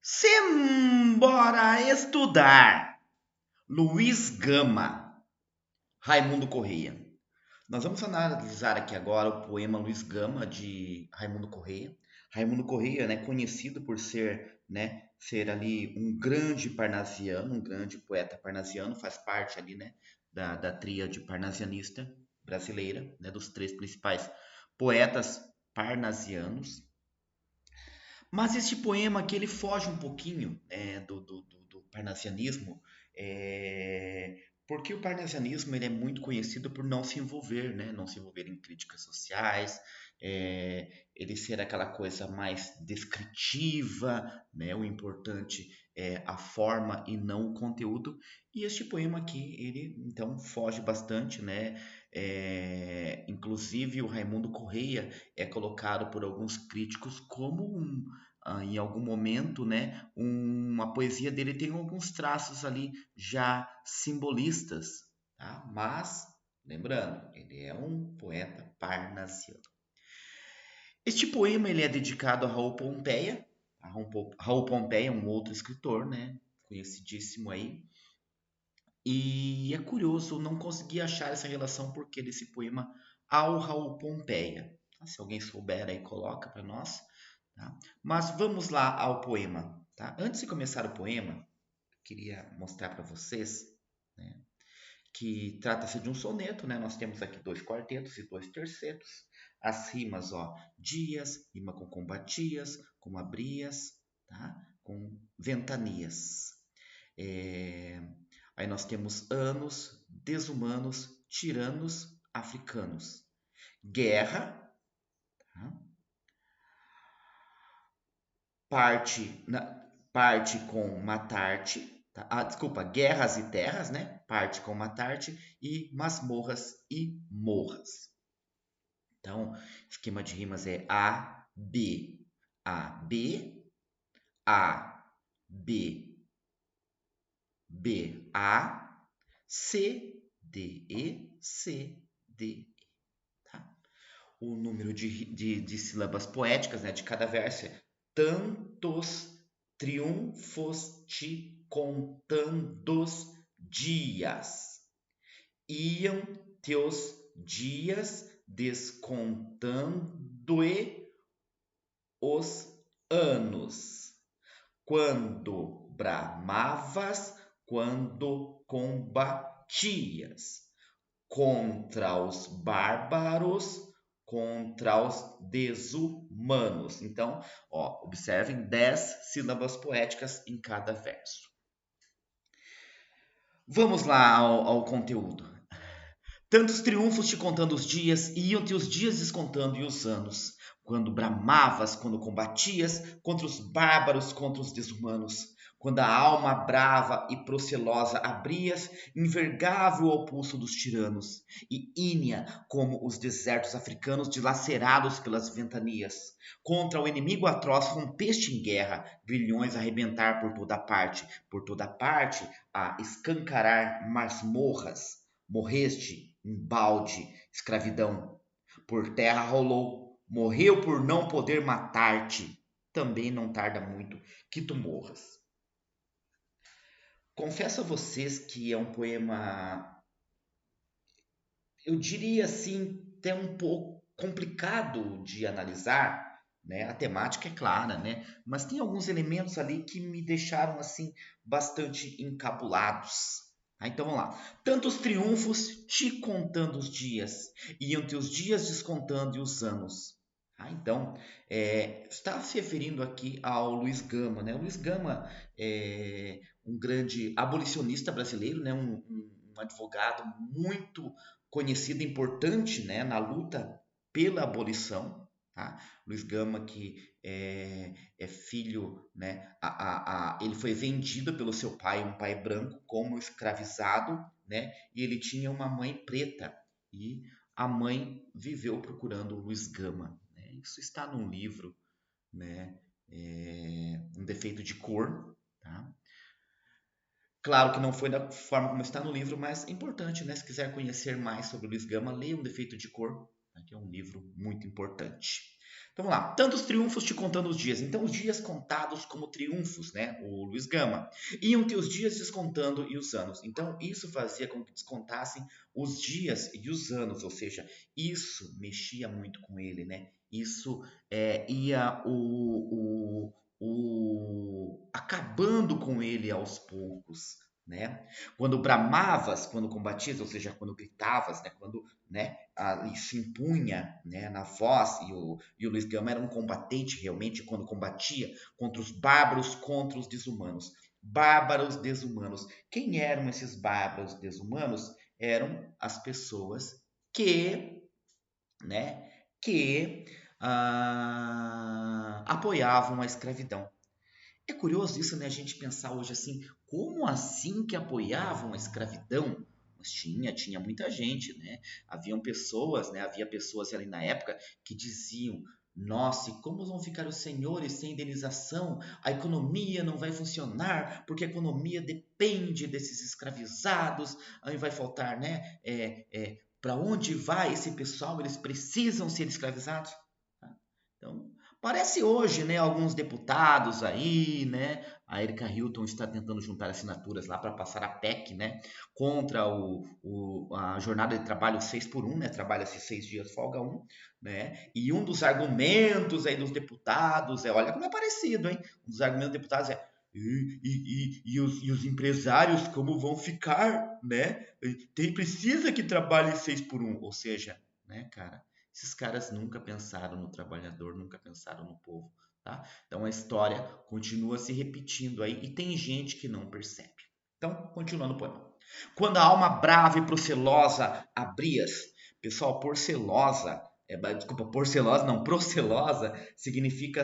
Simbora estudar! Luiz Gama, Raimundo Correia. Nós vamos analisar aqui agora o poema Luiz Gama de Raimundo Correia. Raimundo Correia, né, conhecido por ser ali um grande parnasiano, um grande poeta parnasiano, faz parte ali, né, da tríade parnasianista brasileira, né, dos três principais poetas parnasianos. Mas este poema aqui ele foge um pouquinho do parnasianismo, porque o parnasianismo ele é muito conhecido por não se envolver, né? Não se envolver em críticas sociais, ele ser aquela coisa mais descritiva, né? O importante é a forma e não o conteúdo. E este poema aqui, ele então foge bastante, né? Inclusive o Raimundo Correia é colocado por alguns críticos como em algum momento, né, uma poesia dele tem alguns traços ali já simbolistas, tá? Mas, lembrando, ele é um poeta parnasiano. Este poema ele é dedicado a Raul Pompeia. Raul Pompeia é um outro escritor, né, conhecidíssimo aí. E é curioso, eu não consegui achar essa relação porque desse poema ao Raul Pompeia. Se alguém souber aí, coloca para nós. Tá? Mas vamos lá ao poema. Tá? Antes de começar o poema, queria mostrar para vocês, né, que trata-se de um soneto. Né? Nós temos aqui dois quartetos e dois tercetos. As rimas, ó, dias, rima com combatias, com abrias, tá? Com ventanias. É, Aí nós temos anos, desumanos, tiranos, africanos. Guerra, tá? parte, parte com matarte, tá? Desculpa, guerras e terras, né? Parte com matarte e masmorras e morras. Então, esquema de rimas é A, B, A, B, A, B, B, A, C, D, E, C, D, E. Tá? O número de sílabas poéticas, né, de cada verso é tantos triunfos te contandos dias. Iam teus dias descontando-e os anos. Quando bramavas, quando combatias contra os bárbaros, contra os desumanos. Então, ó, observem 10 sílabas poéticas em cada verso. Vamos lá ao conteúdo. Tantos triunfos te contando os dias, iam-te os dias descontando e os anos. Quando bramavas, quando combatias, contra os bárbaros, contra os desumanos. Quando a alma brava e procelosa abrias, envergável ao pulso dos tiranos, e ínea como os desertos africanos dilacerados pelas ventanias. Contra o inimigo atroz rompeste em guerra, grilhões a arrebentar por toda parte a escancarar masmorras. Morreste embalde, escravidão. Por terra rolou, morreu por não poder matar-te. Também não tarda muito que tu morras. Confesso a vocês que é um poema, eu diria assim, até um pouco complicado de analisar, né? A temática é clara, né? Mas tem alguns elementos ali que me deixaram assim bastante encabulados. Então vamos lá. Tantos triunfos te contando os dias, iam teus dias descontando e os anos. Então, está se referindo aqui ao Luiz Gama, né? O Luiz Gama é um grande abolicionista brasileiro, né? Um advogado muito conhecido e importante, né? Na luta pela abolição. Tá? Luiz Gama, que é filho, né? Ele foi vendido pelo seu pai, um pai branco, como escravizado, né? E ele tinha uma mãe preta. E a mãe viveu procurando o Luiz Gama. Né? Isso está num livro, né? Um defeito de cor. Tá? Claro que não foi da forma como está no livro, mas é importante, né? Se quiser conhecer mais sobre o Luiz Gama, leia Um Defeito de Cor, né? Que é um livro muito importante. Então vamos lá. Tantos triunfos te contando os dias. Então, os dias contados como triunfos, né? O Luiz Gama. Iam ter os dias descontando e os anos. Então, isso fazia com que descontassem os dias e os anos. Ou seja, isso mexia muito com ele, né? Isso ia acabando com ele aos poucos, né? Quando bramavas, quando combatias, ou seja, quando gritavas, né? Quando, né, ali se impunha, né, na voz, e o Luiz Gama era um combatente realmente quando combatia contra os bárbaros, contra os desumanos. Bárbaros desumanos. Quem eram esses bárbaros desumanos? Eram as pessoas que, né, que apoiavam a escravidão. É curioso isso, né? A gente pensar hoje assim, como assim que apoiavam a escravidão? Mas tinha muita gente, né? Havia pessoas ali na época que diziam: nossa, e como vão ficar os senhores sem indenização? A economia não vai funcionar, porque a economia depende desses escravizados, aí vai faltar, né? Para onde vai esse pessoal? Eles precisam ser escravizados. Tá? Então, parece hoje, né, alguns deputados aí, né, a Erika Hilton está tentando juntar assinaturas lá para passar a PEC, né, contra a jornada de trabalho 6 por 1, né, trabalha-se 6 dias, folga um, né, e um dos argumentos aí dos deputados olha como é parecido, hein, um dos argumentos dos deputados e os empresários como vão ficar, né, precisa que trabalhe 6 por 1, ou seja, né, cara, esses caras nunca pensaram no trabalhador, nunca pensaram no povo, tá? Então a história continua se repetindo aí e tem gente que não percebe. Então, continuando o poema. Quando a alma brava e procelosa abrias, pessoal, porcelosa não, procelosa significa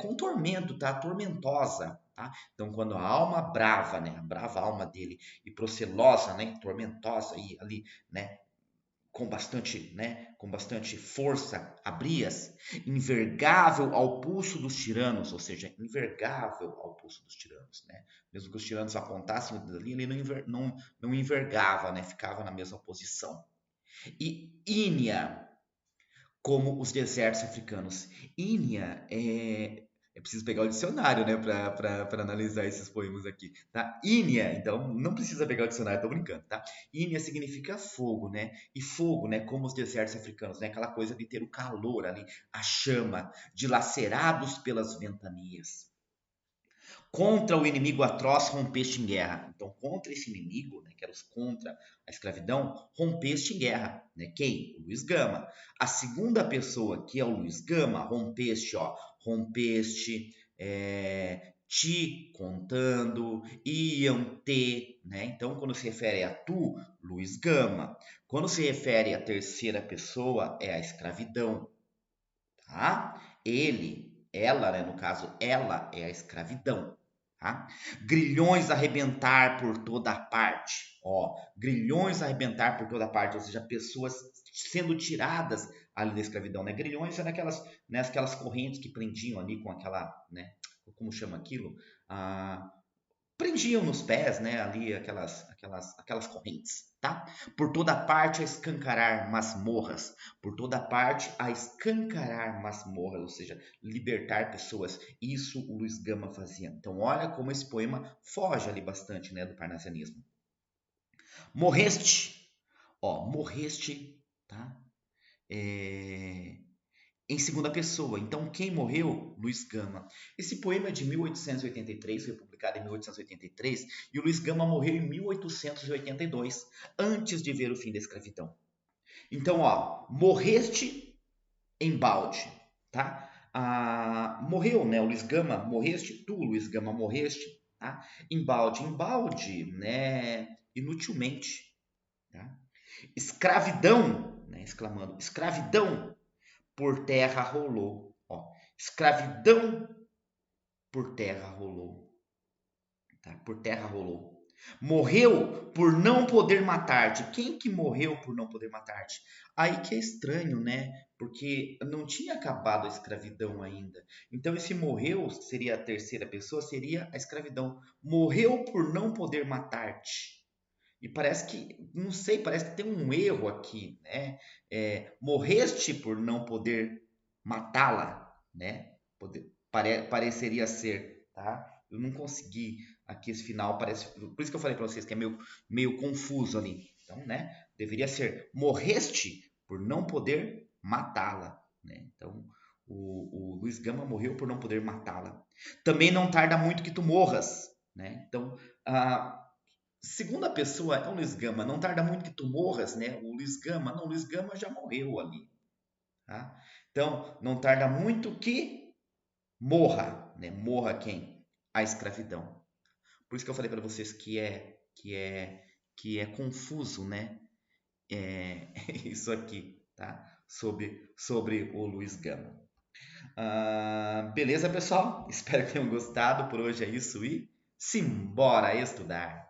com tormento, tá? Tormentosa, tá? Então, quando a alma brava, né, a brava alma dele, e procelosa, né, tormentosa, e ali, né, com bastante força, abrias, envergável ao pulso dos tiranos, ou seja, envergável ao pulso dos tiranos, né? Mesmo que os tiranos apontassem o dedo ali, ele não envergava, né? Ficava na mesma posição. E ínia, como os desertos africanos. Ínia é preciso pegar o dicionário, né, para analisar esses poemas aqui, tá? Ínia, então não precisa pegar o dicionário, tô brincando, tá? Ínia significa fogo, né? E fogo, né, como os desertos africanos, né? Aquela coisa de ter o calor ali, a chama, dilacerados pelas ventanias. Contra o inimigo atroz rompeste em guerra. Então, contra esse inimigo, né, que era os contra a escravidão, rompeste em guerra. Né? Quem? O Luiz Gama. A segunda pessoa, que é o Luiz Gama, rompeste, te contando, iam te, né? Então, quando se refere a tu, Luiz Gama. Quando se refere à terceira pessoa, é a escravidão, tá? Ela, né, no caso, ela é a escravidão. Tá? Grilhões arrebentar por toda parte. Ó, grilhões arrebentar por toda parte, ou seja, pessoas sendo tiradas ali da escravidão. Né? Grilhões eram aquelas correntes que prendiam ali com aquela, né, como chama aquilo? Ah, prendiam nos pés, né, ali aquelas correntes, tá? Por toda parte a escancarar masmorras, por toda parte a escancarar masmorras, ou seja, libertar pessoas. Isso o Luiz Gama fazia. Então olha como esse poema foge ali bastante, né, do parnasianismo. Morreste, morreste, tá? Em segunda pessoa. Então, quem morreu? Luiz Gama. Esse poema é de 1883, foi publicado em 1883, e o Luiz Gama morreu em 1882, antes de ver o fim da escravidão. Então, morreste em balde, tá? Morreu, né? O Luiz Gama, morreste, tu, Luiz Gama, morreste, tá? Em balde, né? Inutilmente, tá? Escravidão, né? Exclamando, escravidão por terra rolou. Escravidão por terra rolou. Tá? Por terra rolou. Morreu por não poder matar-te. Quem que morreu por não poder matar-te? Aí que é estranho, né? Porque não tinha acabado a escravidão ainda. Então esse morreu seria a terceira pessoa, seria a escravidão. Morreu por não poder matar-te. E parece que, não sei, parece que tem um erro aqui, né? Morreste por não poder matá-la, né? Pareceria ser, tá? Eu não consegui aqui esse final, parece, por isso que eu falei para vocês que é meio confuso ali. Então, né? Deveria ser morreste por não poder matá-la, né? Então, o Luiz Gama morreu por não poder matá-la. Também não tarda muito que tu morras, né? Então, a segunda pessoa é o Luiz Gama, não tarda muito que tu morras, né? O Luiz Gama, não, o Luiz Gama já morreu ali, tá? Então, não tarda muito que morra, né? Morra quem? A escravidão. Por isso que eu falei para vocês que é confuso, né? É, isso aqui, tá? Sobre o Luiz Gama. Beleza, pessoal? Espero que tenham gostado. Por hoje é isso e simbora estudar!